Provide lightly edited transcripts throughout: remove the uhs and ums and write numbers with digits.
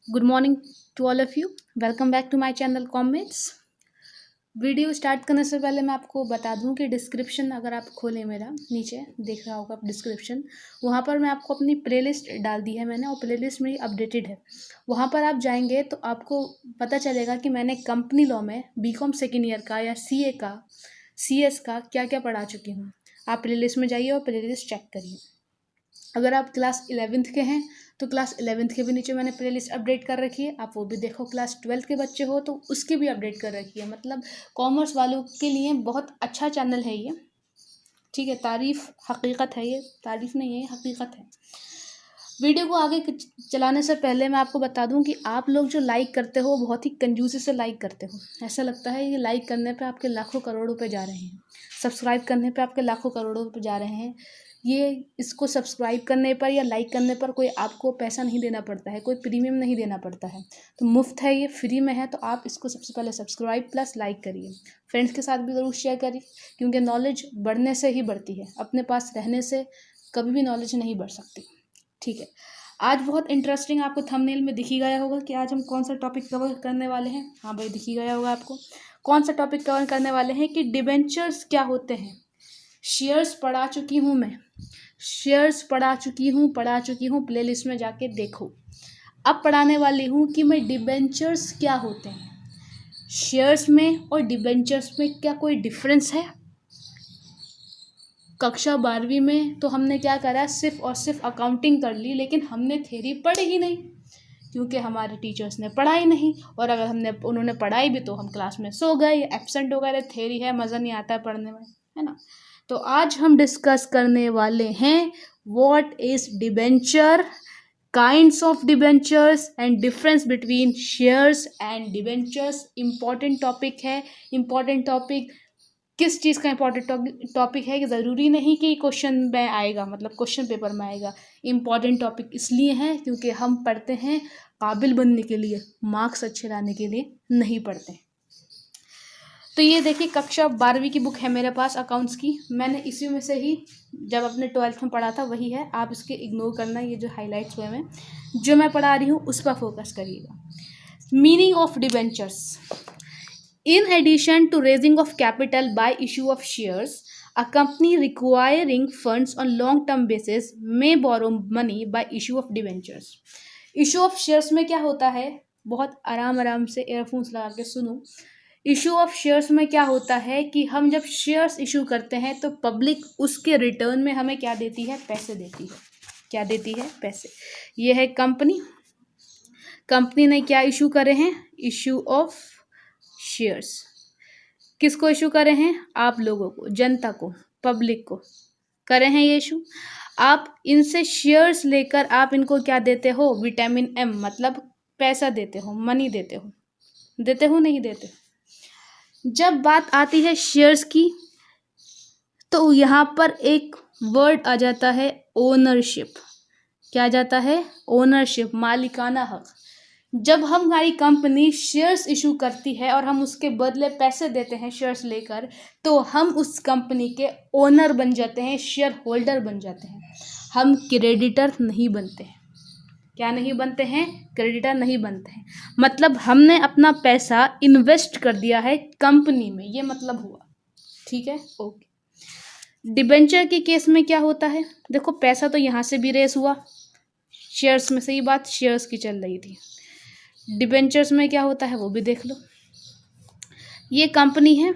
Good morning to all of you. Welcome back to my channel Comets. Video start करने से पहले मैं आपको बता दूं कि डिस्क्रिप्शन अगर आप खोलें, मेरा नीचे देख रहा होगा आप डिस्क्रिप्शन, वहाँ पर मैं आपको अपनी प्लेलिस्ट डाल दी है मैंने, और प्लेलिस्ट मेरी अपडेटेड है। वहाँ पर आप जाएंगे तो आपको पता चलेगा कि मैंने कंपनी लॉ में बीकॉम सेकेंड ईयर का या सीए का, सीएस का क्या क्या पढ़ा चुकी हूँ। आप प्लेलिस्ट में जाइए और प्लेलिस्ट चेक करिए। अगर आप क्लास 11th के हैं तो क्लास 11th के भी नीचे मैंने प्लेलिस्ट अपडेट कर रखी है, आप वो भी देखो। क्लास 12th के बच्चे हो तो उसकी भी अपडेट कर रखी है। मतलब कॉमर्स वालों के लिए बहुत अच्छा चैनल है ये, ठीक है। तारीफ़ हकीकत है, ये तारीफ़ नहीं है, ये हकीकत है। वीडियो को आगे चलाने से पहले मैं आपको बता दूं कि आप लोग जो लाइक करते हो बहुत ही कंजूसी से लाइक करते हो। ऐसा लगता है कि लाइक करने पे आपके लाखों करोड़ों रुपए जा रहे हैं, सब्सक्राइब करने पे आपके लाखों करोड़ों रुपए जा रहे हैं। ये इसको सब्सक्राइब करने पर या लाइक करने पर कोई आपको पैसा नहीं देना पड़ता है, कोई प्रीमियम नहीं देना पड़ता है, तो मुफ्त है, ये फ्री में है। तो आप इसको सबसे पहले सब्सक्राइब प्लस लाइक करिए। फ्रेंड्स के साथ भी ज़रूर शेयर करिए, क्योंकि नॉलेज बढ़ने से ही बढ़ती है, अपने पास रहने से कभी भी नॉलेज नहीं बढ़ सकती, ठीक है। आज बहुत इंटरेस्टिंग, आपको थंबनेल में दिख ही गया होगा कि आज हम कौन सा टॉपिक कवर करने वाले हैं। हाँ भाई, दिख ही गया होगा आपको कौन सा टॉपिक कवर करने वाले हैं, कि डिबेंचर्स क्या होते हैं। शेयर्स पढ़ा चुकी हूँ मैं, शेयर्स पढ़ा चुकी हूँ, प्लेलिस्ट में जाके देखो। अब पढ़ाने वाली हूँ कि मैं डिबेंचर्स क्या होते हैं, शेयर्स में और डिबेंचर्स में क्या कोई डिफरेंस है। कक्षा 12वीं में तो हमने क्या करा, सिर्फ और सिर्फ अकाउंटिंग कर ली, लेकिन हमने थ्योरी पढ़ी ही नहीं, क्योंकि हमारे टीचर्स ने पढ़ाई नहीं। और अगर उन्होंने पढ़ाई भी तो हम क्लास में सो गए, एब्सेंट हो गए। थ्योरी है, मज़ा नहीं आता है पढ़ने में, है ना। तो आज हम डिस्कस करने वाले हैं what is debenture, kinds of debentures and difference between shares and debentures. Important topic है, इम्पॉर्टेंट टॉपिक। किस चीज़ का इम्पॉर्टेंट टॉपिक है कि ज़रूरी नहीं कि क्वेश्चन में आएगा, मतलब क्वेश्चन पेपर में आएगा। इम्पॉर्टेंट टॉपिक इसलिए है क्योंकि हम पढ़ते हैं काबिल बनने के लिए, मार्क्स अच्छे लाने के लिए नहीं पढ़ते। तो ये देखिए, कक्षा 12वीं की बुक है मेरे पास, अकाउंट्स की। मैंने इसी में से ही जब अपने 12th में पढ़ा था वही है, आप इसके इग्नोर करना, ये जो हाईलाइट्स हुए हैं, जो मैं पढ़ा रही हूँ उस पर फोकस करिएगा। Meaning of debentures: in addition to raising of capital by issue of shares, a company requiring funds on long-term basis may borrow money by issue of debentures. Issue of shares में क्या होता है, बहुत आराम आराम से earphones लगा के सुनो। इशू ऑफ शेयर्स में क्या होता है कि हम जब शेयर्स इशू करते हैं तो पब्लिक उसके रिटर्न में हमें क्या देती है, पैसे देती है। क्या देती है, पैसे। ये है कंपनी, कंपनी ने क्या इशू करे हैं, इशू ऑफ शेयर्स। किसको इशू करे हैं, आप लोगों को, जनता को, पब्लिक को करे हैं ये इशू। आप इनसे शेयर्स लेकर आप इनको क्या देते हो, विटामिन एम, मतलब पैसा देते हो, मनी देते हो। देते हो, नहीं देते। जब बात आती है शेयर्स की तो यहाँ पर एक वर्ड आ जाता है, ओनरशिप। क्या आ जाता है, ओनरशिप, मालिकाना हक। जब हमारी कंपनी शेयर्स इशू करती है और हम उसके बदले पैसे देते हैं शेयर्स लेकर, तो हम उस कंपनी के ओनर बन जाते हैं, शेयर होल्डर बन जाते हैं। हम क्रेडिटर नहीं बनते हैं। क्या नहीं बनते हैं, क्रेडिटर नहीं बनते हैं। मतलब हमने अपना पैसा इन्वेस्ट कर दिया है कंपनी में, ये मतलब हुआ, ठीक है, ओके। डिबेंचर के केस में क्या होता है, देखो पैसा तो यहाँ से भी रेस हुआ शेयर्स में, सही बात, शेयर्स की चल रही थी। डिबेंचर्स में क्या होता है वो भी देख लो। ये कंपनी है,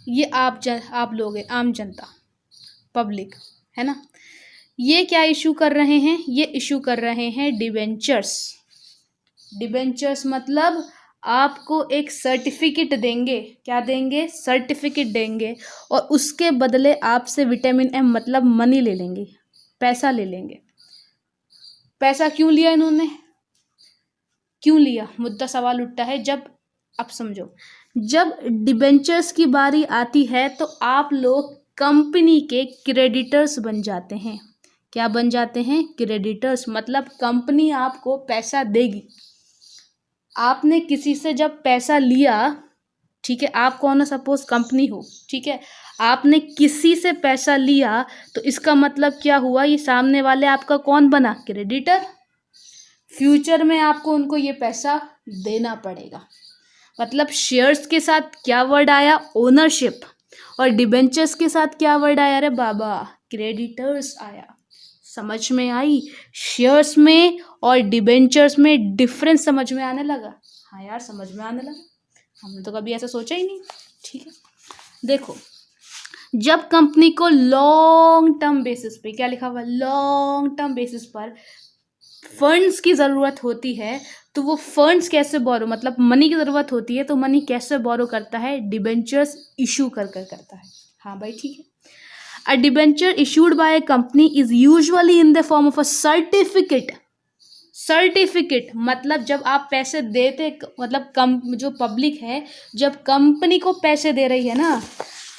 ये आप लोग हैं, आम जनता, पब्लिक, है ना। ये क्या इशू कर रहे हैं, ये इशू कर रहे हैं डिबेंचर्स। डिबेंचर्स मतलब आपको एक सर्टिफिकेट देंगे, क्या देंगे, सर्टिफिकेट देंगे, और उसके बदले आपसे विटामिन एम मतलब मनी ले लेंगे, पैसा ले लेंगे। पैसा क्यों लिया इन्होंने, क्यों लिया, मुद्दा सवाल उठता है। जब, अब समझो, जब डिबेंचर्स की बारी आती है तो आप लोग कंपनी के क्रेडिटर्स बन जाते हैं। क्या बन जाते हैं, क्रेडिटर्स। मतलब कंपनी आपको पैसा देगी, आपने किसी से जब पैसा लिया, ठीक है, आप कौन हो, सपोज कंपनी हो, ठीक है, आपने किसी से पैसा लिया, तो इसका मतलब क्या हुआ, ये सामने वाले आपका कौन बना, क्रेडिटर। फ्यूचर में आपको उनको ये पैसा देना पड़ेगा। मतलब शेयर्स के साथ क्या वर्ड आया, ओनरशिप, और डिबेंचर्स के साथ क्या वर्ड आया, अरे बाबा क्रेडिटर्स आया। समझ में आई? शेयर्स में और डिबेंचर्स में डिफरेंस समझ में आने लगा? हाँ यार समझ में आने लगा, हमने तो कभी ऐसा सोचा ही नहीं। ठीक है, देखो जब कंपनी को लॉन्ग टर्म बेसिस पे, क्या लिखा हुआ, लॉन्ग टर्म बेसिस पर फंड्स की ज़रूरत होती है, तो वो फंड्स कैसे बोरो, मतलब मनी की ज़रूरत होती है तो मनी कैसे बोरो करता है, डिबेंचर्स इशू कर करता है। हाँ भाई ठीक है। A debenture issued by a company is usually in the form of a certificate. Certificate मतलब जब आप पैसे देते, मतलब जो पब्लिक है जब कंपनी को पैसे दे रही है ना,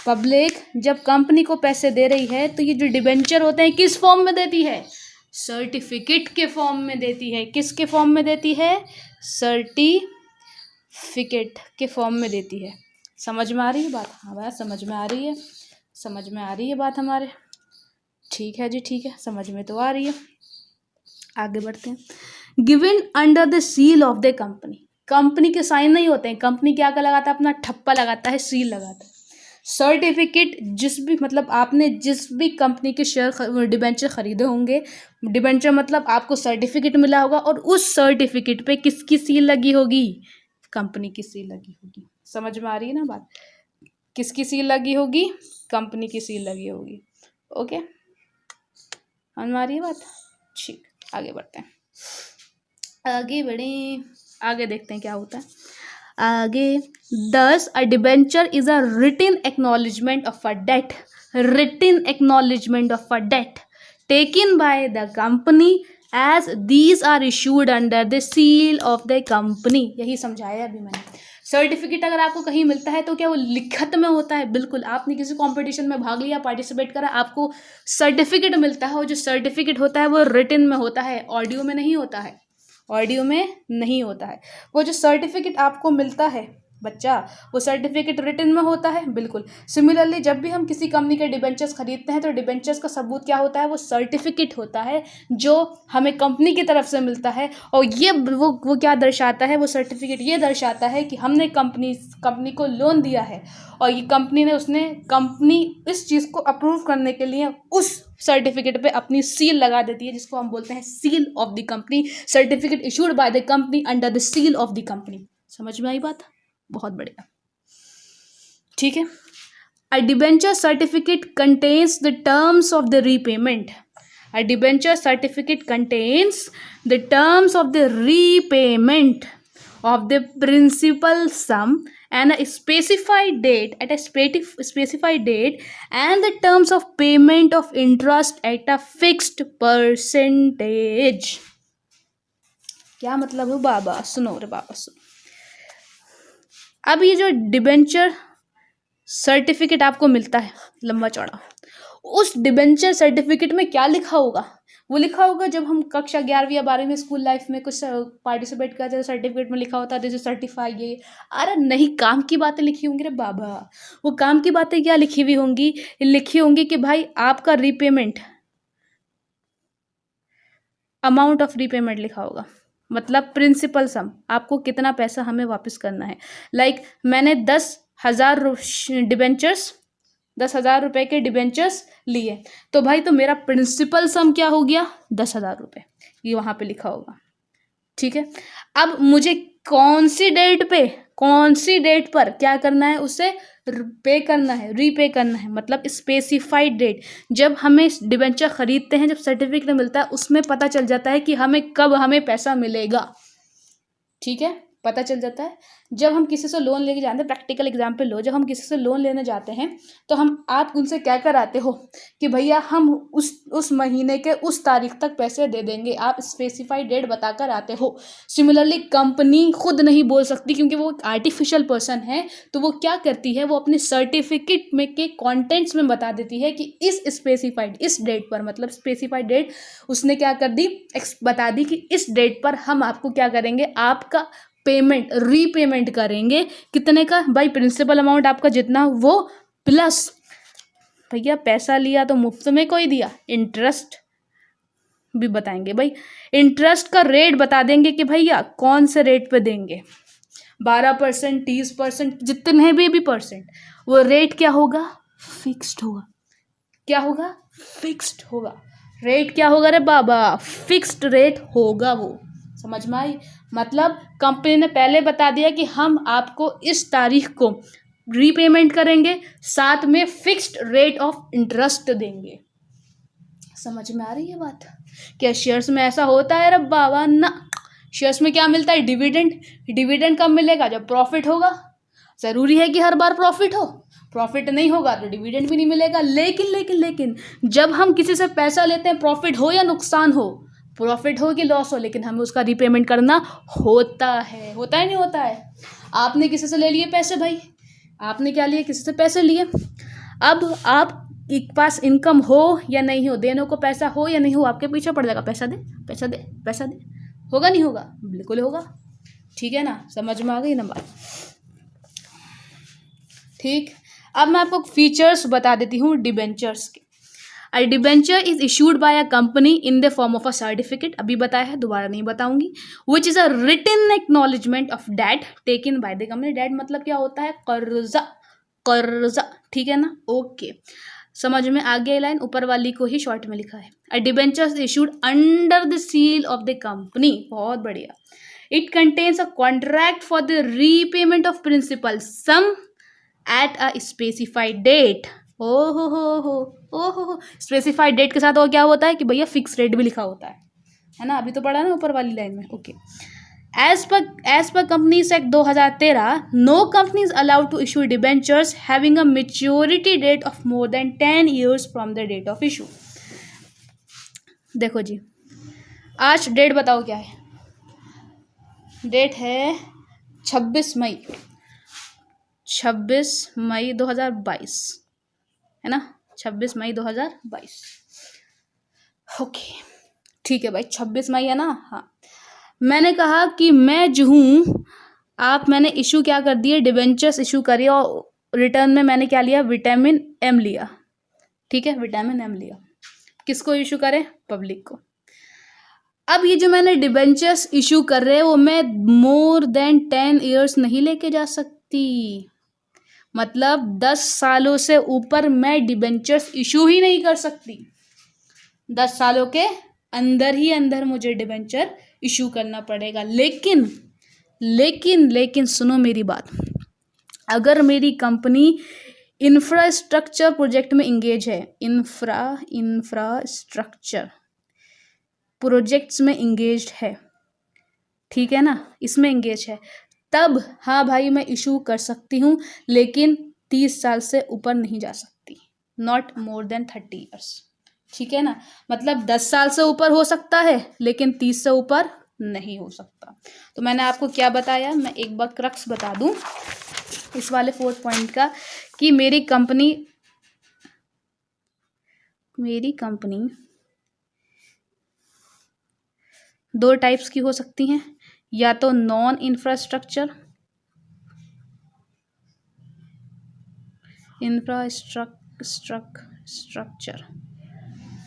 पब्लिक जब कंपनी को पैसे दे रही है तो ये जो डिबेंचर होते हैं किस फॉर्म में देती है, सर्टिफिकेट के फॉर्म में देती है। किसके फॉर्म में देती है, सर्टिफिकेट के फॉर्म में देती है। समझ में आ रही है बात? हाँ भाई समझ में आ रही है, समझ में आ रही है बात हमारे। ठीक है जी, ठीक है, समझ में तो आ रही है। आगे बढ़ते हैं। Given under the seal of the company, company के साइन नहीं होते हैं, कंपनी क्या लगाता है, अपना ठप्पा लगाता है, सील लगाता है। सर्टिफिकेट जिस भी, मतलब आपने जिस भी कंपनी के शेयर डिबेंचर खरीदे होंगे, डिबेंचर मतलब आपको सर्टिफिकेट मिला होगा और उस सर्टिफिकेट पे किसकी सील लगी होगी, कंपनी की सील लगी होगी। समझ में आ रही है ना बात? किसकी सील लगी होगी, कंपनी की सील लगी होगी। ओके, समझ में आ रही है बात? ठीक, आगे बढ़ते हैं, आगे बढ़ें, आगे देखते हैं क्या होता है आगे। Thus a debenture is a written acknowledgement of a debt, written acknowledgement of a debt taken by the company as these are issued under the seal of the company. यही समझाया अभी मैंने। सर्टिफिकेट अगर आपको कहीं मिलता है तो क्या वो लिखत में होता है? बिल्कुल। आपने किसी कंपटीशन में भाग लिया, पार्टिसिपेट करा, आपको सर्टिफिकेट मिलता है, और जो सर्टिफिकेट होता है वो रिटन में होता है, ऑडियो में नहीं होता है, ऑडियो में नहीं होता है। वो जो सर्टिफिकेट आपको मिलता है बच्चा, वो सर्टिफिकेट रिटन में होता है। बिल्कुल। सिमिलरली जब भी हम किसी कंपनी के डिबेंचर्स खरीदते हैं तो डिबेंचर्स का सबूत क्या होता है, वो सर्टिफिकेट होता है जो हमें कंपनी की तरफ से मिलता है। और ये वो क्या दर्शाता है, वो सर्टिफिकेट ये दर्शाता है कि हमने कंपनी को लोन दिया है, और ये कंपनी इस चीज़ को अप्रूव करने के लिए उस सर्टिफिकेट पे अपनी सील लगा देती है, जिसको हम बोलते हैं seal of the company. Certificate issued by the company under the seal of the company. समझ में आई बात? बहुत बढ़िया, ठीक है। A debenture certificate contains the terms of the repayment. A debenture certificate contains the terms of the repayment of the principal sum and a specified date at a specified date and the terms of payment of interest at a fixed percentage। क्या मतलब है बाबा? सुनो रे बाबा सुनो। अब ये जो debenture certificate आपको मिलता है लंबा चौड़ा, उस डिबेंचर सर्टिफिकेट में क्या लिखा होगा? वो लिखा होगा, जब हम कक्षा 11वीं या 12वीं में स्कूल लाइफ में कुछ पार्टिसिपेट करते थे, सर्टिफिकेट में लिखा होता है दिस इज सर्टिफाइड। ये अरे नहीं, काम की बातें लिखी होंगी रे बाबा। वो काम की बातें क्या लिखी हुई होंगी? लिखी होंगी कि भाई आपका रीपेमेंट, अमाउंट ऑफ रीपेमेंट लिखा होगा, मतलब प्रिंसिपल सम, आपको कितना पैसा हमें वापस करना है। लाइक मैंने 10,000 डिबेंचर्स, 10,000 रुपये के डिबेंचर्स लिए, तो भाई तो मेरा प्रिंसिपल सम क्या हो गया? 10,000 रुपये। ये वहाँ पे लिखा होगा, ठीक है। अब मुझे कौन सी डेट पर क्या करना है, उसे पे करना है, रीपे करना है, मतलब स्पेसिफाइड डेट। जब हमें डिबेंचर खरीदते हैं, जब सर्टिफिकेट मिलता है, उसमें पता चल जाता है कि कब हमें पैसा मिलेगा, ठीक है, पता चल जाता है। जब हम किसी से लोन लेके जाते हैं, प्रैक्टिकल एग्जाम्पल लो, जब हम किसी से लोन लेने जाते हैं तो आप उनसे क्या कराते हो कि भैया हम उस महीने के उस तारीख तक पैसे दे देंगे, आप स्पेसिफाइड डेट बताकर आते हो। सिमिलरली कंपनी खुद नहीं बोल सकती, क्योंकि वो एक आर्टिफिशियल पर्सन है, तो वो क्या करती है, वो अपने सर्टिफिकेट में के कॉन्टेंट्स में बता देती है कि इस डेट पर, मतलब स्पेसिफाइड डेट उसने क्या कर दी, बता दी कि इस डेट पर हम आपको क्या करेंगे, आपका पेमेंट, रीपेमेंट करेंगे। कितने का भाई? प्रिंसिपल अमाउंट आपका जितना, वो प्लस भैया पैसा लिया तो मुफ्त में कोई दिया, इंटरेस्ट भी बताएंगे भाई। इंटरेस्ट का रेट बता देंगे कि भैया कौन से रेट पे देंगे, 12%, 30%, जितने भी परसेंट, वो रेट क्या होगा, फिक्स्ड होगा। क्या होगा, फिक्स्ड होगा। रेट क्या होगा रे बाबा, फिक्स्ड रेट होगा वो। समझ में आई। मतलब कंपनी ने पहले बता दिया कि हम आपको इस तारीख को रीपेमेंट करेंगे, साथ में फिक्स्ड रेट ऑफ इंटरेस्ट देंगे। समझ में आ रही है बात। क्या शेयर्स में ऐसा होता है रे बाबा, ना। शेयर्स में क्या मिलता है, डिविडेंड। डिविडेंड कब मिलेगा, जब प्रॉफिट होगा। ज़रूरी है कि हर बार प्रॉफिट हो, प्रॉफिट नहीं होगा तो डिविडेंड भी नहीं मिलेगा। लेकिन लेकिन लेकिन जब हम किसी से पैसा लेते हैं, प्रॉफिट हो या नुकसान हो, प्रॉफिट हो कि लॉस हो, लेकिन हमें उसका रीपेमेंट करना होता है। होता है नहीं होता है। आपने किसी से ले लिए पैसे भाई, आपने क्या लिए, किसी से पैसे लिए। अब आप के पास इनकम हो या नहीं हो, देने को पैसा हो या नहीं हो, आपके पीछे पड़ जाएगा, पैसा दे पैसा दे पैसा दे। होगा नहीं होगा, बिल्कुल होगा। ठीक है ना, समझ में आ गई ना बात। ठीक, अब मैं आपको फीचर्स बता देती हूँ डिबेंचर्स के। A debenture is issued by a company in the form of a certificate, अभी बताया है, दोबारा नहीं बताऊंगी, which is a written acknowledgement of debt taken by the company. Debt मतलब क्या होता है, कर्जा, कर्जा। ठीक है ना, ओके। समझ में आ गया लाइन, ऊपर वाली को ही शॉर्ट में लिखा है। A debenture issued under the seal of the company, बहुत बढ़िया। It contains a contract for the repayment of principal sum at a specified date. हो स्पेसिफाइड डेट के साथ और क्या होता है कि भैया फिक्स रेट भी लिखा होता है ना, अभी तो पढ़ा ना ऊपर वाली लाइन में। Okay, as per companies act 2013, no company is allowed to issue debentures having a maturity date of more than 10 years from the date of issue. देखो जी, आज डेट बताओ क्या है, डेट है 26 मई 2022, है ना, 26 मई 2022। ओके, ठीक है भाई, 26 मई है ना। हाँ, मैंने कहा कि मैं जो हूँ, मैंने इशू क्या कर दिए, डिबेंचर्स इशू करिए, और रिटर्न में मैंने क्या लिया, विटामिन एम लिया। ठीक है, विटामिन एम लिया। किसको इशू करें, पब्लिक को। अब ये जो मैंने डिबेंचर्स इशू कर रहे हैं, वो मैं मोर देन 10 years नहीं लेके जा सकती। मतलब 10 सालों से ऊपर मैं डिबेंचर्स इशू ही नहीं कर सकती। 10 सालों के अंदर ही अंदर मुझे डिबेंचर इशू करना पड़ेगा। लेकिन लेकिन लेकिन सुनो मेरी बात, अगर मेरी कंपनी इंफ्रास्ट्रक्चर प्रोजेक्ट में इंगेज है, इंफ्रास्ट्रक्चर प्रोजेक्ट्स में इंगेज है, ठीक है ना, इसमें इंगेज है, तब हाँ भाई मैं इशू कर सकती हूँ, लेकिन 30 साल से ऊपर नहीं जा सकती, नॉट मोर देन 30 years। ठीक है ना, मतलब 10 साल से ऊपर हो सकता है, लेकिन 30 से ऊपर नहीं हो सकता। तो मैंने आपको क्या बताया, मैं एक बार क्रक्स बता दूं इस वाले 4th पॉइंट का, कि मेरी कंपनी दो टाइप्स की हो सकती हैं, या तो नॉन इंफ्रास्ट्रक्चर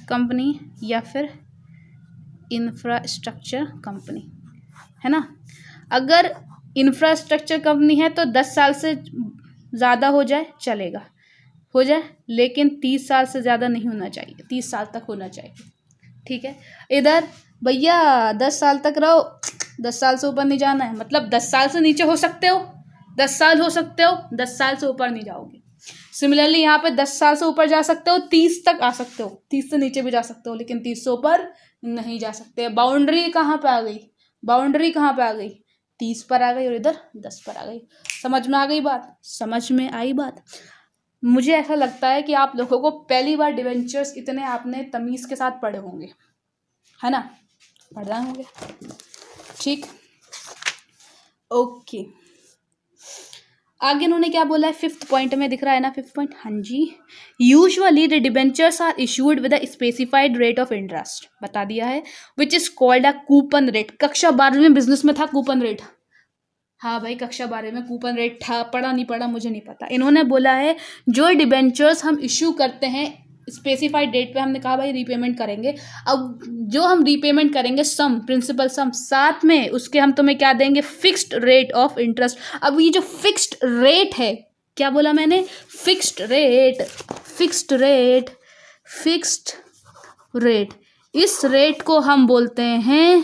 कंपनी, या फिर इंफ्रास्ट्रक्चर कंपनी, है ना। अगर इंफ्रास्ट्रक्चर कंपनी है तो 10 साल से ज़्यादा हो जाए चलेगा, हो जाए, लेकिन 30 साल से ज़्यादा नहीं होना चाहिए, 30 साल तक होना चाहिए। ठीक है, इधर भैया 10 साल तक रहो, 10 साल से ऊपर नहीं जाना है, मतलब 10 साल से नीचे हो सकते हो, 10 साल हो सकते हो, 10 साल से ऊपर नहीं जाओगे। सिमिलरली यहाँ पे 10 साल से ऊपर जा सकते हो, 30 तक आ सकते हो, 30 से नीचे भी जा सकते हो, लेकिन 30 से ऊपर नहीं जा सकते। बाउंड्री कहाँ पे आ गई, बाउंड्री कहाँ पे आ गई, 30 पर आ गई और इधर 10 पर आ गई। समझ में आ गई बात, समझ में आई बात। मुझे ऐसा लगता है कि आप लोगों को पहली बार डिवेंचर्स इतने आपने तमीज़ के साथ पढ़े होंगे, है ना, पढ़ रहे होंगे। ठीक, ओके, आगे इन्होंने क्या बोला है 5th पॉइंट में, दिख रहा है ना 5th पॉइंट, हाँ जी। Usually the debentures are issued with a specified rate of interest, बता दिया है, which is called a coupon rate. कक्षा 12 में बिजनेस में था कूपन रेट, हाँ भाई कक्षा 12 में कूपन रेट था, पढ़ा नहीं पढ़ा मुझे नहीं पता। इन्होंने बोला है जो डिबेंचर्स हम इशू करते हैं स्पेसिफाइड डेट पे हमने कहा भाई रीपेमेंट करेंगे। अब जो हम रीपेमेंट करेंगे सम, प्रिंसिपल सम, साथ में उसके हम तुम्हें क्या देंगे, फिक्स्ड रेट ऑफ इंटरेस्ट। अब ये जो फिक्स्ड रेट है, क्या बोला मैंने, fixed rate, fixed rate, fixed rate, इस रेट को हम बोलते हैं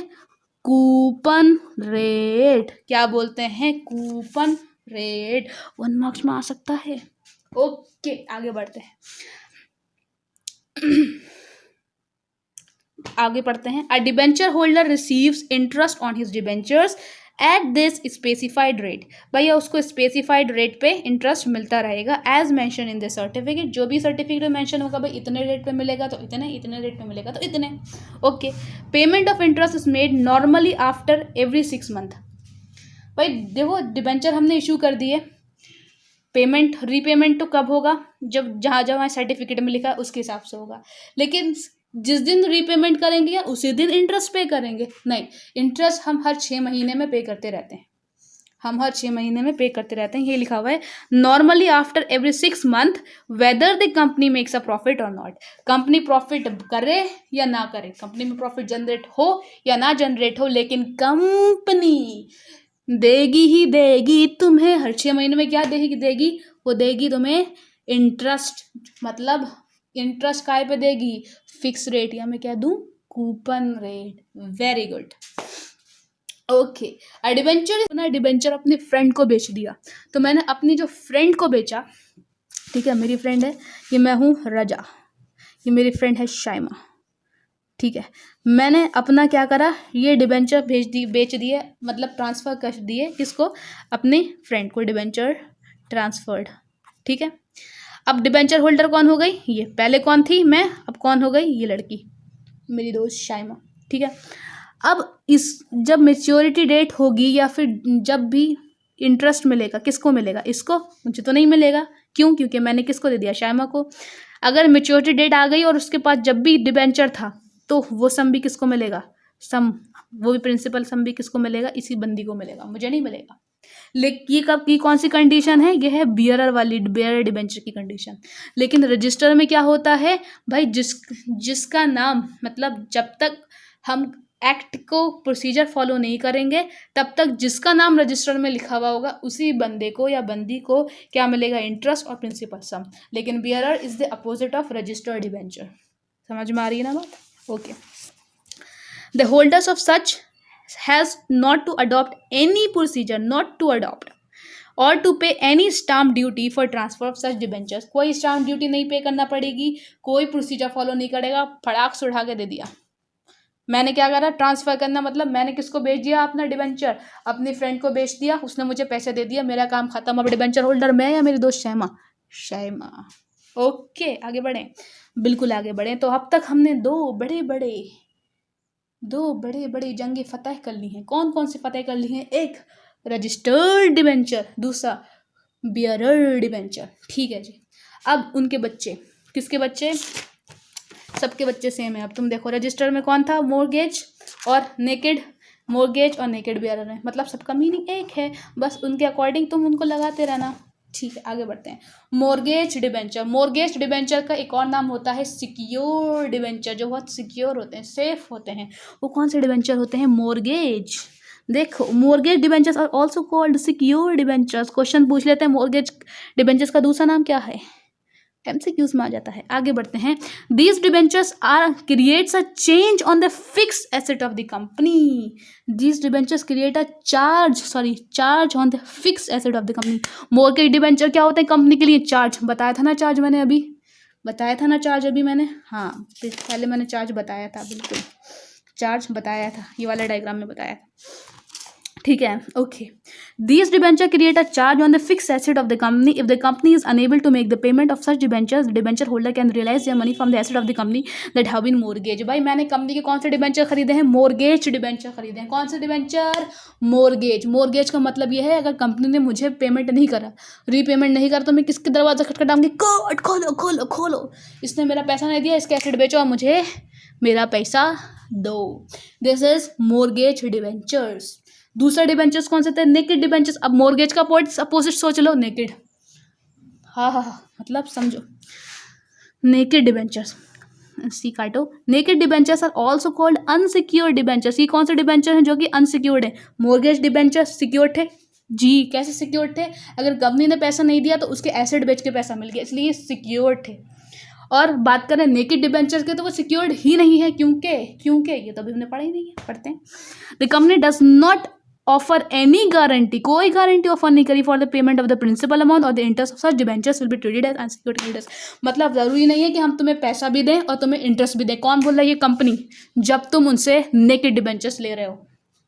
कूपन रेट। क्या बोलते हैं, कूपन रेट। 1 मार्क्स में आ सकता है। ओके आगे बढ़ते हैं। आगे पढ़ते हैं। A debenture holder receives interest on his debentures at this specified rate. भैया उसको स्पेसिफाइड रेट पे इंटरेस्ट मिलता रहेगा as mentioned in the certificate. जो भी सर्टिफिकेट में मेंशन होगा भाई इतने रेट पे मिलेगा तो इतने, इतने रेट पे मिलेगा तो इतने। Okay, payment of interest is made normally after every 6 month. भाई देखो डिबेंचर हमने इशू कर दिए, पेमेंट रीपेमेंट तो कब होगा, जब जहाँ जहाँ सर्टिफिकेट में लिखा है उसके हिसाब से होगा। लेकिन जिस दिन रीपेमेंट करेंगे उसी दिन इंटरेस्ट पे करेंगे, नहीं, इंटरेस्ट हम हर 6 महीने में पे करते रहते हैं, हम हर 6 महीने में पे करते रहते हैं। ये लिखा हुआ है normally after every 6 month whether the company makes a profit और नॉट। कंपनी प्रॉफिट करे या ना करे, कंपनी में प्रॉफिट जनरेट हो या ना जनरेट हो, लेकिन कंपनी देगी ही देगी तुम्हें हर 6 महीने में। क्या देगी, देगी, वो देगी तुम्हें इंटरेस्ट। मतलब इंटरेस्ट काय पे देगी, फिक्स रेट, या मैं क्या दूं, coupon rate. Very good. Okay, debenture, debenture अपने फ्रेंड को बेच दिया। तो मैंने अपनी जो फ्रेंड को बेचा, ठीक है, मेरी फ्रेंड है, ये मैं हूँ रजा, ये मेरी फ्रेंड है शाइमा, ठीक है। मैंने अपना क्या करा, ये डिबेंचर बेच दिए, मतलब ट्रांसफ़र कर दिए किसको, अपने फ्रेंड को, डिबेंचर ट्रांसफर्ड, ठीक है। अब डिबेंचर होल्डर कौन हो गई, ये, पहले कौन थी, मैं, अब कौन हो गई, ये लड़की, मेरी दोस्त शाइमा, ठीक है। अब इस जब मेच्योरिटी डेट होगी या फिर जब भी इंटरेस्ट मिलेगा, किसको मिलेगा, इसको, मुझे तो नहीं मिलेगा। क्यों, क्योंकि मैंने किसको दे दिया, शाइमा को। अगर मेच्योरिटी डेट आ गई और उसके पास जब भी डिबेंचर था तो वो सम भी किसको मिलेगा, सम, वो भी प्रिंसिपल सम भी किसको मिलेगा, इसी बंदी को मिलेगा, मुझे नहीं मिलेगा। लेकिन ये कब की कौन सी कंडीशन है, ये है बियरर वाली, बियरर डिबेंचर की कंडीशन। लेकिन रजिस्टर में क्या होता है भाई, जिसका नाम, मतलब जब तक हम एक्ट को प्रोसीजर फॉलो नहीं करेंगे तब तक जिसका नाम रजिस्टर में लिखा हुआ होगा उसी बंदे को या बंदी को क्या मिलेगा, इंटरेस्ट और प्रिंसिपल सम। लेकिन bearer is the opposite of registered debenture. समझ में आ रही है ना बात। Okay, the holders of such has not to adopt any procedure, not to adopt or to pay any stamp duty for transfer of such debentures. कोई stamp duty नहीं pay करना पड़ेगी, कोई प्रोसीजर फॉलो नहीं करेगा, फटाक से उठा के दे दिया। मैंने क्या करा, ट्रांसफ़र करना, मतलब मैंने किसको बेच दिया, अपना डिबेंचर अपनी फ्रेंड को बेच दिया, उसने मुझे पैसे दे दिया, मेरा काम खत्म। अब डिबेंचर होल्डर मैं या मेरी दोस्त शाइमा, शाइमा। ओके आगे बढ़ें, बिल्कुल आगे बढ़ें। तो अब तक हमने दो बड़े बड़े जंगे फतह कर ली हैं। कौन कौन सी फतह कर ली हैं, एक रजिस्टर्ड डिबेंचर, दूसरा बियरर डिबेंचर, ठीक है जी। अब उनके बच्चे, किसके बच्चे, सबके बच्चे सेम है। अब तुम देखो रजिस्टर में कौन था, मोर्गेज और नेकेड, मोर्गेज और नेकेड बियरर है, मतलब सबका मीनिंग एक है, बस उनके अकॉर्डिंग तुम उनको लगाते रहना, ठीक है। आगे बढ़ते हैं। मोर्गेज डिबेंचर, मोर्गेज डिबेंचर का एक और नाम होता है सिक्योर डिबेंचर, जो बहुत सिक्योर होते हैं, सेफ होते हैं। वो कौन से डिबेंचर होते हैं, मोर्गेज। देखो mortgage debentures are also called secure debentures. Question पूछ लेते हैं मोर्गेज डिबेंचर्स का दूसरा नाम क्या है, MCQs में आ जाता है। आगे बढ़ते हैं। These debentures are creates a change on the fixed asset of the company. These debentures create a charge on the fixed asset of the company. Mortgage debenture क्या होता है, कंपनी के लिए चार्ज, बताया था ना चार्ज मैंने अभी, बताया था ना चार्ज अभी मैंने, हाँ पहले मैंने चार्ज बताया था, बिल्कुल चार्ज बताया था, ये वाला डायग्राम में बताया था, ठीक है। Okay, these debenture create a charge on the fixed asset of the company. If the company is unable to make the payment of such debentures, the debenture holder can realize their money from the asset of the company that have been mortgaged. भाई मैंने company के कौन से debenture खरीदे हैं, mortgage debenture खरीदे हैं। कौन से डिबेंचर, मोर्गेज। मोर्गेज का मतलब ये है अगर कंपनी ने मुझे पेमेंट नहीं करा, रीपेमेंट नहीं करा, तो मैं किसके दरवाजा खटखटाऊंगी, कोर्ट खोलो खोलो खोलो, इसने मेरा पैसा नहीं दिया, इसके एसेट बेचो और मुझे मेरा पैसा दो। This is mortgage debentures. दूसरा डिबेंचर्स कौन से थे, नेकेड डिबेंचर्स। अब मॉर्गेज का अपोजिट सोच लो, नेकेड, हाँ, मतलब समझो, नेकेड डिबेंचर्स, सी काटो, naked debentures are also called unsecured debentures. ये कौन से डिबेंचर हैं जो कि अनसिक्योर्ड है? मोर्गेज डिबेंचर सिक्योर्ड थे जी, कैसे सिक्योर्ड थे? अगर कंपनी ने पैसा नहीं दिया तो उसके एसेट बेच के पैसा मिल गया, इसलिए सिक्योर्ड थे। और बात करें नेकेड डिबेंचर्स के तो वो सिक्योर्ड ही नहीं है, क्योंकि ये तो अभी हमने पढ़ा ही नहीं है, पढ़ते हैं। The company does not offer any guarantee, कोई गारंटी ऑफर नहीं करी for the payment of the principal amount और the interest of such debentures will be treated as unsecured creditors. मतलब जरूरी नहीं है कि हम तुम्हें पैसा भी दें और तुम्हें इंटरेस्ट भी दें। कौन बोल रहा है? ये कंपनी, जब तुम उनसे नेकेड डिबेंचर्स ले रहे हो।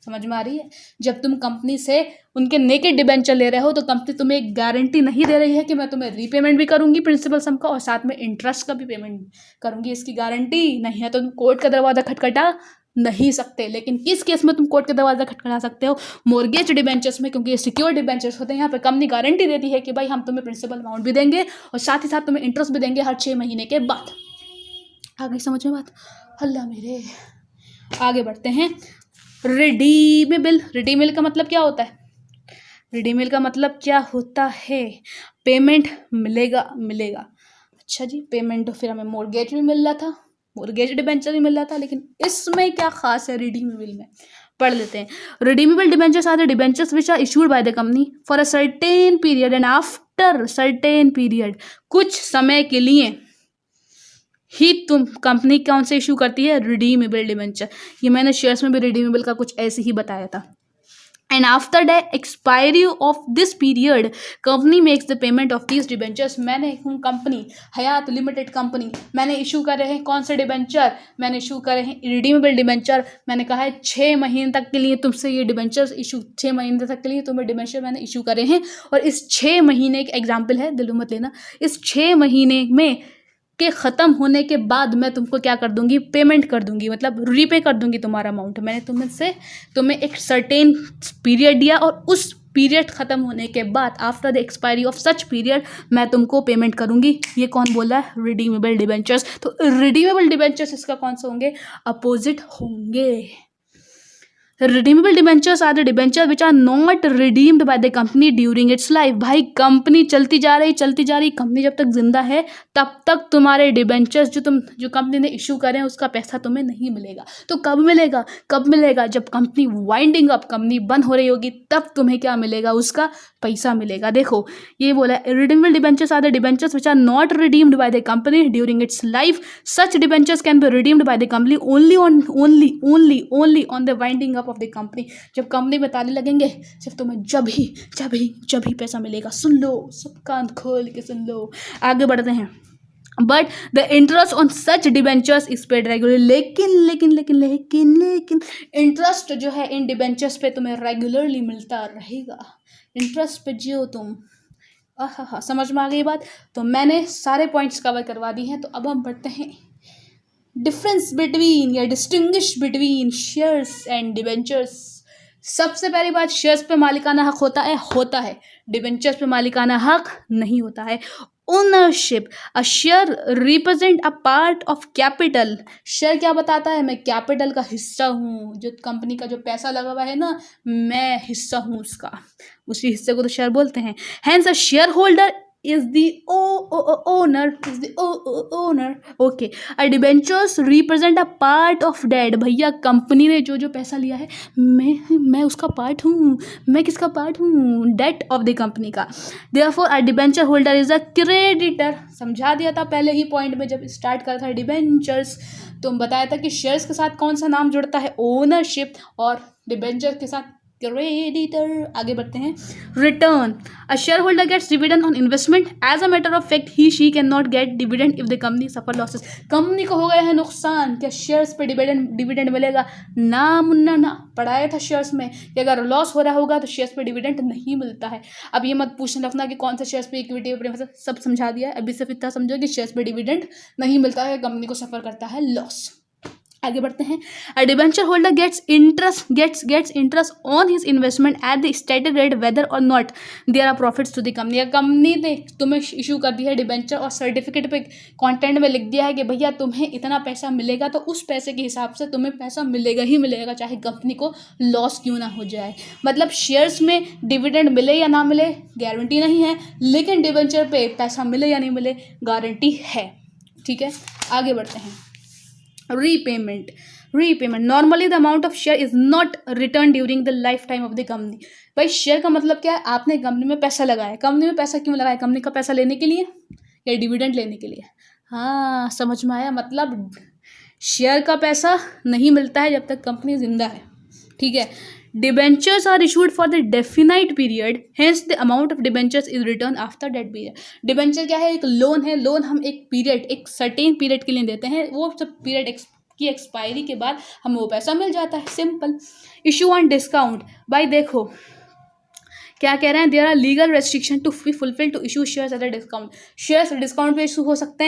समझ में आ रही है? जब तुम कंपनी से उनके नेकेड डिबेंचर ले रहे हो तो कंपनी तुम्हें एक गारंटी नहीं दे रही है कि मैं तुम्हें रीपेमेंट भी करूंगी प्रिंसिपल सम का और साथ में इंटरेस्ट का भी पेमेंट करूंगी, इसकी गारंटी नहीं है। तो तुम कोर्ट का दरवाजा खटखटा नहीं सकते। लेकिन किस केस में तुम कोर्ट का दरवाजा खटखटा सकते हो? मोर्गेज डिबेंचर्स में, क्योंकि ये सिक्योर डिबेंचर्स होते हैं। यहाँ पे कंपनी गारंटी देती है कि भाई हम तुम्हें प्रिंसिपल अमाउंट भी देंगे और साथ ही साथ तुम्हें इंटरेस्ट भी देंगे हर 6 महीने के बाद। आगे समझ में बात? अल्लाह मेरे। आगे बढ़ते हैं। रिडीमेबल, रिडीमेबल का मतलब क्या होता है? रिडीमेबल का मतलब क्या होता है? पेमेंट मिलेगा। अच्छा जी, पेमेंट तो फिर हमें मोर्गेज भी मिल रहा था, मोर्गेज डिबेंचर भी मिल रहा था, लेकिन इसमें क्या खास है रिडीमेबल में? पढ़ लेते हैं। Redeemable debentures are the debentures which are issued by the company for a certain period and after certain period, कुछ समय के लिए ही तुम कंपनी कौन से इशू करती है? Redeemable debenture. ये मैंने शेयर्स में भी रिडीमेबल का कुछ ऐसे ही बताया था। And after the expiry of this period company makes the payment of these debentures. मैंने हूँ कंपनी हयात लिमिटेड कंपनी, मैंने इशू करे हैं कौन से डिबेंचर? मैंने इशू करे हैं रिडीमेबल डिबेंचर। मैंने कहा है 6 महीने तक के लिए तुमसे ये डिबेंचर्स इशू, 6 महीने तक के लिए तुम्हें डिबेंचर मैंने इशू करे हैं। और इस 6 महीने एक एग्जाम्पल है, दिल मत लेना, इस 6 महीने में के ख़त्म होने के बाद मैं तुमको क्या कर दूंगी? पेमेंट कर दूंगी, मतलब रीपे कर दूंगी तुम्हारा अमाउंट। मैंने तुम्हें एक सर्टेन पीरियड दिया और उस पीरियड ख़त्म होने के बाद after the expiry of such period मैं तुमको पेमेंट करूंगी। ये कौन बोला है? Redeemable debentures. तो रिडीमेबल डिबेंचर्स इसका कौन सा होंगे? अपोजिट होंगे। Redeemable debentures are the debenture which are not redeemed by the company during its life. भाई कंपनी चलती जा रही, कंपनी जब तक जिंदा है तब तक तुम्हारे डिबेंचर्स जो कंपनी ने इशू करे हैं उसका पैसा तुम्हें नहीं मिलेगा। तो कब मिलेगा? जब कंपनी वाइंडिंग अप, कंपनी बंद हो रही होगी, तब तुम्हें क्या मिलेगा? उसका पैसा मिलेगा। देखो ये बोला है, redeemable debentures are the debentures which are not redeemed by the company during its life. Such debentures can be redeemed by the company only on the winding of the company. जब कंपनी में ताले लगेंगे सिर्फ तुम्हें जब ही पैसा मिलेगा। सुन लो, सब कान खोल के सुन लो। आगे बढ़ते हैं। But the interest on such debentures is paid regularly. लेकिन इंटरेस्ट जो है इन डिबेंचर्स पे तुम्हें रेगुलरली मिलता रहेगा। इंटरेस्ट पे जियो तुम। हाँ, समझ में आ गई बात? तो मैंने सारे पॉइंट्स कवर करवा दी हैं। तो अब हम बढ़ते हैं डिफरेंस बिटवीन या distinguish between shares and debentures. सबसे पहली बात, शेयर्स पे मालिकाना हक होता है, डिबेंचर्स पे मालिकाना हक नहीं होता है। Ownership, a share represent a part of capital. Share क्या बताता है? मैं कैपिटल का हिस्सा हूँ, जो कंपनी का जो पैसा लगा हुआ है ना, मैं हिस्सा हूँ उसका, उसी हिस्से को तो शेयर बोलते हैं। Hence a share holder is the owner. Okay, a debentures represent a part of debt। भैया कंपनी ने जो पैसा लिया है मैं उसका पार्ट हूँ। मैं किसका पार्ट हूँ? डेट ऑफ द कंपनी का। therefore a debenture holder is a creditor। समझा दिया था पहले ही पॉइंट में जब स्टार्ट करा था डिबेंचर्स, तो बताया था कि शेयर्स के साथ कौन सा नाम जुड़ता है? ओनरशिप, और डिबेंचर के साथ क्रेडिटर। आगे बढ़ते हैं। Return, a share holder gets dividend on investment. As a matter of fact he she can not get dividend if the company suffer losses. Company को हो गया है नुकसान, क्या शेयर्स पे डिविडेंड मिलेगा? ना मुन्ना ना। पढ़ाया था शेयर्स में कि अगर लॉस हो रहा होगा तो शेयर्स पे डिविडेंड नहीं मिलता है। अब ये मत पूछने रखना कि कौन से शेयर्स पे इक्विटी पे, सब समझा दिया है। अभी सिर्फ इतना समझो कि शेयर्स पे डिविडेंड नहीं मिलता है, कंपनी को सफर करता है लॉस। आगे बढ़ते हैं। A debenture holder gets interest on his investment at the stated rate whether or not there are profits to the company. या कंपनी ने तुम्हें इशू कर दिया है डिबेंचर और सर्टिफिकेट पे कंटेंट में लिख दिया है कि भैया तुम्हें इतना पैसा मिलेगा, तो उस पैसे के हिसाब से तुम्हें पैसा मिलेगा ही मिलेगा, चाहे कंपनी को लॉस क्यों ना हो जाए। मतलब शेयर्स में डिविडेंड मिले या ना मिले गारंटी नहीं है, लेकिन डिबेंचर पे पैसा मिले या नहीं मिले गारंटी है। ठीक है, आगे बढ़ते हैं। Repayment normally the amount of share is not return during the life time of the company. भाई शेयर का मतलब क्या है, आपने कंपनी में पैसा लगाया, कंपनी में पैसा क्यों लगाया, कंपनी का पैसा लेने के लिए या डिविडेंड लेने के लिए? हाँ, समझ में आया। मतलब शेयर का पैसा नहीं मिलता है जब तक कंपनी जिंदा है, ठीक है। Debentures are issued for the definite period, hence the amount of debentures is return after that period. Debenture क्या है, एक लोन है, लोन हम एक पीरियड, एक सर्टेन पीरियड के लिए देते हैं, वो सब पीरियड की एक्सपायरी के बाद हमें वो पैसा मिल जाता है, सिंपल। इशू ऑन डिस्काउंट, भाई देखो क्या कह रहे हैं, there are legal restriction to be fulfil to issue shares at a discount. Shares discount पे इशू हो सकते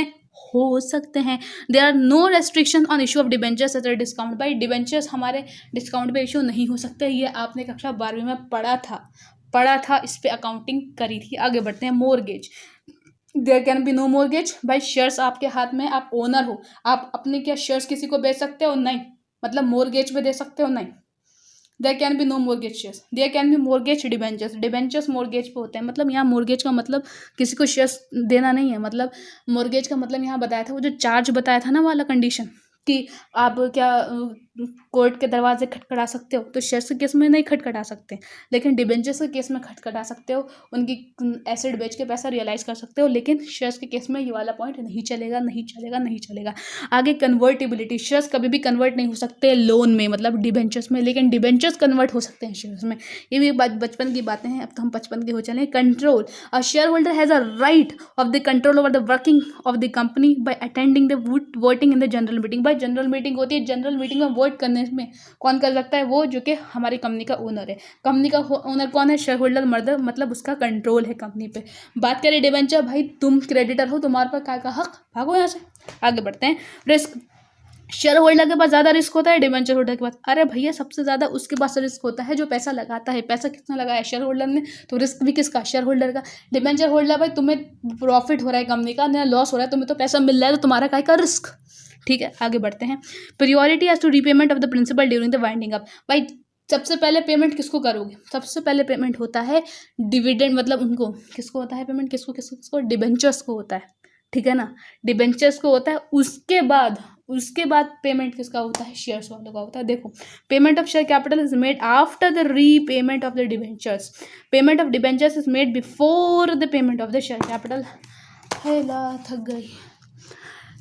हैं, there are no restriction on issue of debentures at a discount. भाई डिबेंचर्स हमारे डिस्काउंट पे इशू नहीं हो सकते, ये आपने कक्षा 12वीं में पढ़ा था, इस पे अकाउंटिंग करी थी। आगे बढ़ते हैं। Mortgage, there can be no mortgage. भाई शेयर्स आपके हाथ में, आप ओनर हो, आप अपने क्या शेयर्स किसी को बेच सकते हो? नहीं। मतलब मोर्गेज पे दे सकते हो? नहीं। There can be no mortgage shares, there can be mortgage debentures mortgage पे होते हैं। मतलब यहाँ मोर्गेज का मतलब किसी को शेयर्स देना नहीं है, मतलब मोर्गेज का मतलब यहाँ बताया था, वो जो चार्ज बताया था ना वाला कंडीशन, कि आप क्या कोर्ट के दरवाजे खटखटा सकते हो, तो शेयर्स के केस में नहीं खटखटा सकते, लेकिन डिबेंचर्स के केस में खटखटा सकते हो, उनकी एसेट बेच के पैसा रियलाइज कर सकते हो, लेकिन शेयर्स के केस में ये वाला पॉइंट नहीं चलेगा। आगे कन्वर्टिबिलिटी, शेयर्स कभी भी कन्वर्ट नहीं हो सकते लोन में, मतलब डिबेंचर्स में, लेकिन डिबेंचर्स कन्वर्ट हो सकते हैं शेयर्स में। ये भी बचपन की बातें हैं, अब तो हम 55 के हो चले। Control, a share holder has a right of the control over the working of the company by attending the voting in the general meeting. भाई जनरल मीटिंग होती है, जनरल मीटिंग में वोट करने में कौन कर सकता है? वो जो कि हमारी कंपनी का ओनर है। कंपनी का ओनर कौन है? शेयर होल्डर मर्दर, मतलब उसका कंट्रोल है कंपनी पे। बात करें डिबेंचर, भाई तुम क्रेडिटर हो, तुम्हारे पास क्या का हक, भागो यहाँ से। आगे बढ़ते हैं। रिस्क, शेयर होल्डर के पास ज़्यादा रिस्क होता है, डिबेंचर होल्डर के पास? अरे भैया सबसे ज़्यादा उसके पास रिस्क होता है जो पैसा लगाता है। पैसा किसने लगाया? शेयर होल्डर ने, तो रिस्क भी किसका? शेयर होल्डर का। डिबेंचर होल्डर, भाई तुम्हें प्रॉफिट हो रहा है कंपनी का, ना लॉस हो रहा है, तुम्हें तो पैसा मिल रहा है, तो तुम्हारा काय का रिस्क, ठीक है। आगे बढ़ते हैं। Priority as to repayment of the principal during the winding up. भाई सबसे पहले पेमेंट किसको करोगे? सबसे पहले पेमेंट होता है डिविडेंड, मतलब उनको किसको होता है पेमेंट? किसको? डिबेंचर्स को होता है, ठीक है ना, डिबेंचर्स को होता है। उसके बाद पेमेंट किसका होता है? शेयर्स वालों का होता है। देखो, payment of share capital is made after the repayment of the debentures, payment of debentures is made before the payment of the share capital. थक गई।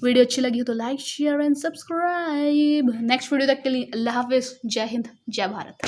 वीडियो अच्छी लगी हो तो like share and subscribe. Next video तक के लिए अल्लाह हाफिज़, जय हिंद, जय भारत।